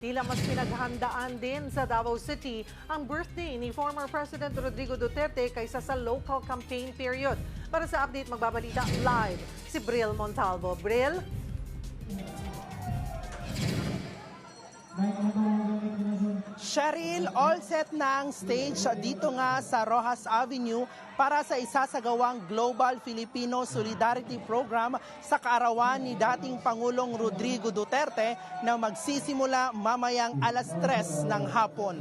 Tila mas pinaghandaan din sa Davao City ang birthday ni former President Rodrigo Duterte kaysa sa local campaign period. Para sa update, magbabalita live si Bril Montalvo. Bril? Cheryl, all set na ang stage dito nga sa Rojas Avenue para sa isasagawang Global Filipino Solidarity Program sa kaarawan ni dating Pangulong Rodrigo Duterte na magsisimula mamayang alas 3 ng hapon.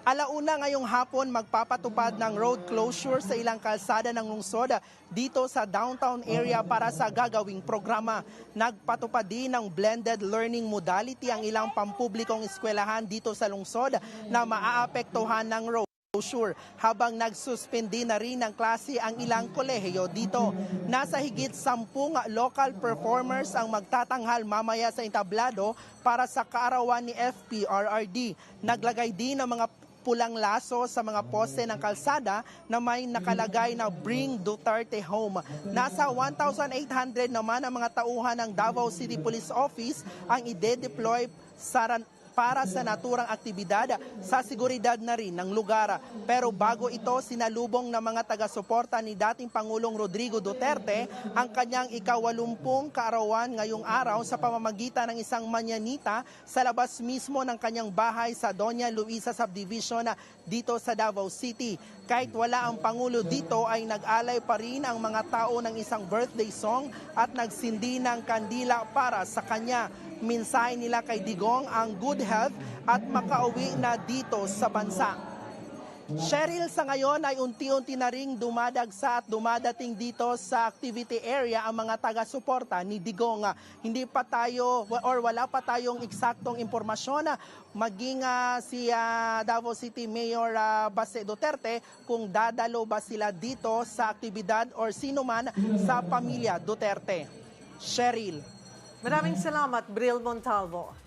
Alauna ngayong hapon magpapatupad ng road closure sa ilang kalsada ng lungsod dito sa downtown area para sa gagawing programa. Nagpatupad din ng blended learning modality ang ilang pampublikong eskwelahan dito sa lungsod na maaapektuhan ng road closure habang nagsuspindi na rin ng klase ang ilang kolehiyo dito. Nasa higit 10 local performers ang magtatanghal mamaya sa entablado para sa kaarawan ni FPRRD. Naglagay din ng mga pulang laso sa mga poste ng kalsada na may nakalagay na Bring Duterte Home. Nasa 1,800 naman ang mga tauhan ng Davao City Police Office ang ide-deploy para sa naturang aktibidad sa seguridad na rin ng lugar. Pero bago ito, sinalubong ng mga taga-suporta ni dating Pangulong Rodrigo Duterte ang kanyang ika-80 kaarawan ngayong araw sa pamamagitan ng isang manyanita sa labas mismo ng kanyang bahay sa Doña Luisa Subdivision dito sa Davao City. Kahit wala ang Pangulo dito ay nag-alay pa rin ang mga tao ng isang birthday song at nagsindi ng kandila para sa kanya. Mensahe nila kay Digong ang good health at makauwi na dito sa bansa. Cheryl, sa ngayon ay unti-unti na ring dumadagsa at dumadating dito sa activity area ang mga taga-suporta ni Digong. Hindi pa tayo or wala pa tayong eksaktong impormasyon maging si Davao City Mayor Baste Duterte kung dadalo ba sila dito sa aktibidad or sino man sa pamilya Duterte. Cheryl. Maraming salamat, Bril Montalvo.